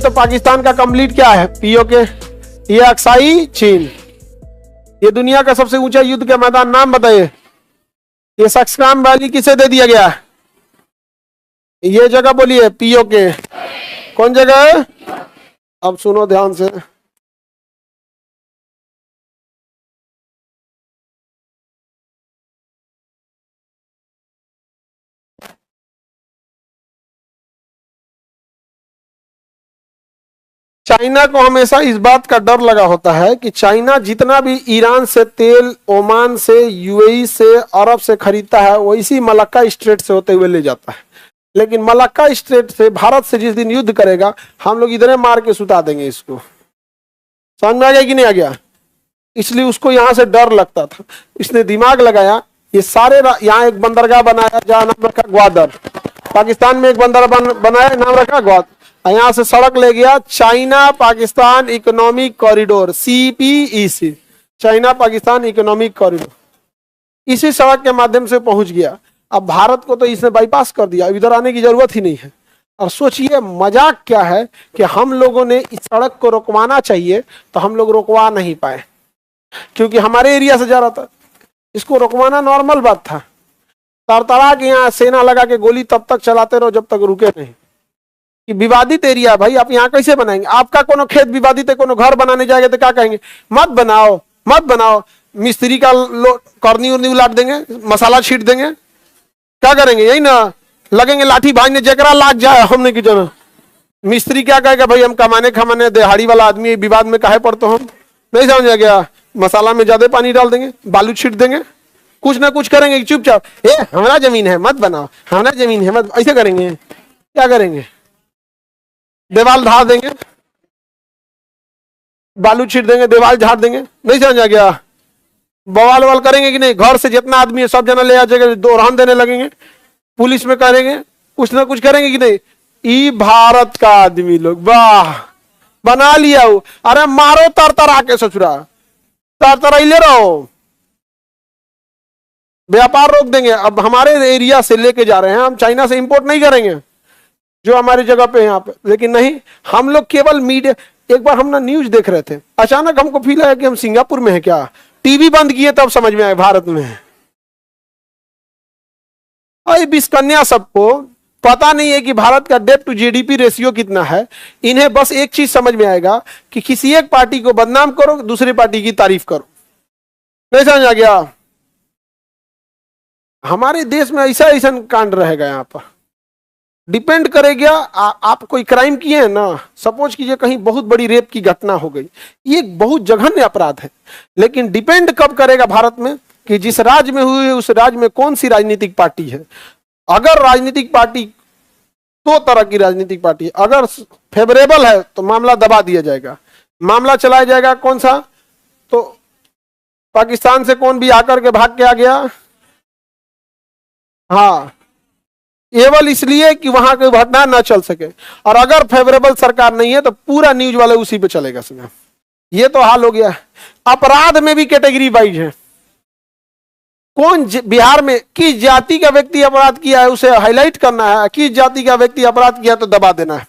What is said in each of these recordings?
तो पाकिस्तान का कंप्लीट क्या है, पीओके। ये अक्साई चीन। ये दुनिया का सबसे ऊंचा युद्ध का मैदान, नाम बताइए। ये सक्सकाम वैली किसे दे दिया गया? ये जगह बोलिए, पीओके। कौन जगह है? अब सुनो ध्यान से। चाइना को हमेशा इस बात का डर लगा होता है कि चाइना जितना भी ईरान से तेल, ओमान से, यूएई से, अरब से खरीदता है वो इसी मलक्का स्ट्रेट से होते हुए ले जाता है। लेकिन मलक्का स्ट्रेट से भारत से जिस दिन युद्ध करेगा हम लोग इधर मार के सुता देंगे इसको। समझ में आ गया कि नहीं आ गया? इसलिए उसको यहां से डर लगता था। इसने दिमाग लगाया, ये सारे यहाँ एक बंदरगाह बनाया जहाँ नाम रखा ग्वादर। पाकिस्तान में एक बंदरगाह बनाया, नाम रखा ग्वादर। यहां से सड़क ले गया China Pakistan economic corridor, CPEC, China Pakistan economic corridor. इसी सड़क के माध्यम से पहुंच गया। अब भारत को तो इसने बाईपास कर दिया, इधर आने की जरूरत ही नहीं है। और सोचिए मजाक क्या है कि हम लोगों ने इस सड़क को रोकवाना चाहिए तो हम लोग रोकवा नहीं पाए, क्योंकि हमारे एरिया से जा रहा था। इसको रोकवाना नॉर्मल बात था। तरतरा के यहाँ सेना लगा के गोली तब तक चलाते रहो जब तक रुके नहीं। कि विवादित एरिया भाई, आप यहाँ कैसे बनाएंगे? आपका कोनो खेत विवादित है, कोनो घर बनाने जाएंगे तो क्या कहेंगे? मत बनाओ मत बनाओ। मिस्त्री का करनी उर्नी उलाट देंगे, मसाला छीट देंगे, क्या करेंगे? यही ना लगेंगे लाठी भाजने, जकरा लाग जाए हमने की जरूरत। मिस्त्री क्या कहेगा? भाई हम कमाने खमाने दिहाड़ी वाला आदमी, विवाद में काहे पड़ते हम? नहीं समझ आ गया? मसाला में ज्यादा पानी डाल देंगे, बालू छीट देंगे, कुछ ना कुछ करेंगे। चुपचाप हमारा जमीन है मत बनाओ, हमारा जमीन है मत, ऐसे करेंगे? क्या करेंगे? दीवाल झाड़ देंगे, बालू छीट देंगे, दीवार झाड़ देंगे। नहीं समझ आ गया? बवाल ववाल करेंगे कि नहीं? घर से जितना आदमी है सब जना ले आ जाएगा, दोहरान देने लगेंगे, पुलिस में करेंगे, कुछ ना कुछ करेंगे कि नहीं? ई भारत का आदमी लोग वाह बना लिया वो। अरे मारो तरतरा के ससुरा, तरतराइले रहो, व्यापार रोक देंगे। अब हमारे एरिया से लेके जा रहे हैं, हम चाइना से इंपोर्ट नहीं करेंगे जो हमारी जगह पे यहाँ पे। लेकिन नहीं, हम लोग केवल मीडिया। एक बार हम ना न्यूज देख रहे थे, अचानक हमको फील आया कि हम सिंगापुर में है क्या। टीवी बंद किए तब समझ में आया भारत में है। और बिस्कन्या सबको पता नहीं है कि भारत का डेट टू GDP रेशियो कितना है। इन्हें बस एक चीज समझ में आएगा कि किसी एक पार्टी को बदनाम करो, दूसरी पार्टी की तारीफ करो। नहीं समझ आ गया? हमारे देश में ऐसा ऐसा कांड रहेगा। यहाँ पर डिपेंड करेगा आप कोई क्राइम किए हैं ना, सपोज कीजिए कहीं बहुत बड़ी रेप की घटना हो गई, ये बहुत जघन्य अपराध है। लेकिन डिपेंड कब करेगा भारत में कि जिस राज्य में हुई उस राज्य में कौन सी राजनीतिक पार्टी है। अगर राजनीतिक पार्टी, दो तरह की राजनीतिक पार्टी, अगर फेवरेबल है तो मामला दबा दिया जाएगा, मामला चलाया जाएगा। कौन सा? तो पाकिस्तान से कौन भी आकर के भाग के आ गया, हाँ, केवल इसलिए कि वहां कोई घटना ना चल सके। और अगर फेवरेबल सरकार नहीं है तो पूरा न्यूज वाले उसी पे चलेगा समय। ये तो हाल हो गया। अपराध में भी कैटेगरी वाइज है। कौन बिहार में किस जाति का व्यक्ति अपराध किया है उसे हाईलाइट करना है, किस जाति का व्यक्ति अपराध किया तो दबा देना है,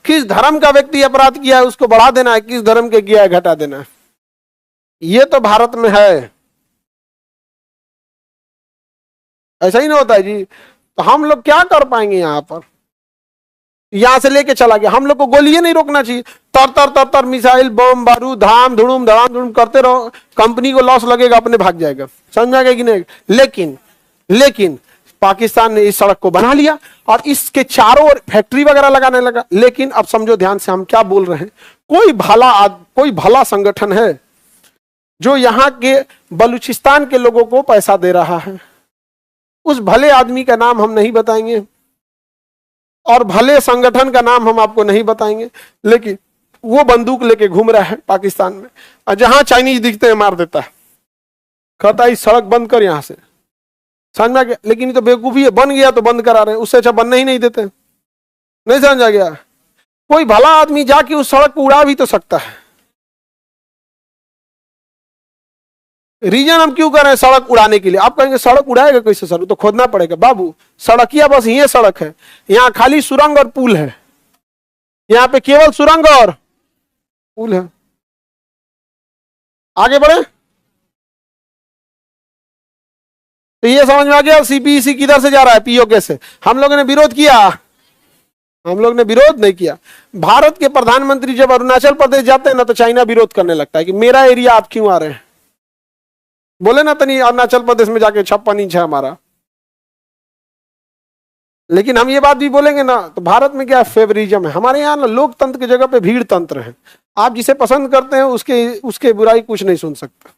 किस धर्म का व्यक्ति अपराध किया है उसको बढ़ा देना है, किस धर्म के किया है घटा देना है। ये तो भारत में है। ऐसा ही ना होता है जी। तो हम लोग क्या कर पाएंगे? यहाँ पर यहां से लेके चला गया, हम लोग को गोलियां नहीं रोकना चाहिए। तर तर तर तर मिसाइल, बम, बारूद, धाम धुड़ूम करते रहो, कंपनी को लॉस लगेगा, अपने भाग जाएगा। समझ आएगा कि नहीं? लेकिन पाकिस्तान ने इस सड़क को बना लिया और इसके चारों ओर फैक्ट्री वगैरह लगाने लगा। लेकिन अब समझो ध्यान से हम क्या बोल रहे हैं। कोई भला संगठन है जो यहाँ के बलूचिस्तान के लोगों को पैसा दे रहा है। उस भले आदमी का नाम हम नहीं बताएंगे और भले संगठन का नाम हम आपको नहीं बताएंगे, लेकिन वो बंदूक लेके घूम रहा है पाकिस्तान में और जहां चाइनीज दिखते हैं मार देता है। कहता है सड़क बंद कर यहां से। समझ में आ गया? लेकिन ये तो बेवकूफी है, बन गया तो बंद करा रहे हैं, उससे अच्छा बनने ही नहीं देते। नहीं समझ आ गया? कोई भला आदमी जाके उस सड़क को उड़ा भी तो सकता है। रीजन हम क्यों कर रहे हैं सड़क उड़ाने के लिए? आप कहेंगे सड़क उड़ाएगा कैसे सर? तो खोदना पड़ेगा। बाबू सड़किया बस ये सड़क है, यहाँ खाली सुरंग और पुल है। यहाँ पे केवल सुरंग और पुल है। आगे बढ़े तो ये समझ में आ गया सीपीईसी किधर से जा रहा है, पीओके से। हम लोगों ने विरोध किया, हम लोग ने विरोध नहीं किया। भारत के प्रधानमंत्री जब अरुणाचल प्रदेश जाते हैं ना तो चाइना विरोध करने लगता है कि मेरा एरिया आप क्यों आ रहे हैं। बोले ना तनी अरुणाचल प्रदेश में जाके 56 इंच है हमारा। लेकिन हम ये बात भी बोलेंगे ना तो भारत में क्या फेवरिज्म है, हमारे यहाँ ना लोकतंत्र की जगह पे भीड़ तंत्र है। आप जिसे पसंद करते हैं उसके बुराई कुछ नहीं सुन सकते।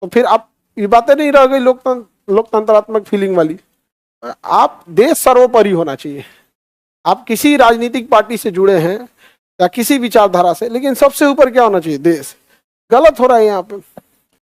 तो फिर आप ये बातें नहीं रह गई लोकतंत्रात्मक फीलिंग वाली। आप देश सर्वोपरि होना चाहिए। आप किसी राजनीतिक पार्टी से जुड़े हैं या किसी विचारधारा से, लेकिन सबसे ऊपर क्या होना चाहिए, देश। गलत हो रहा है यहाँ पे।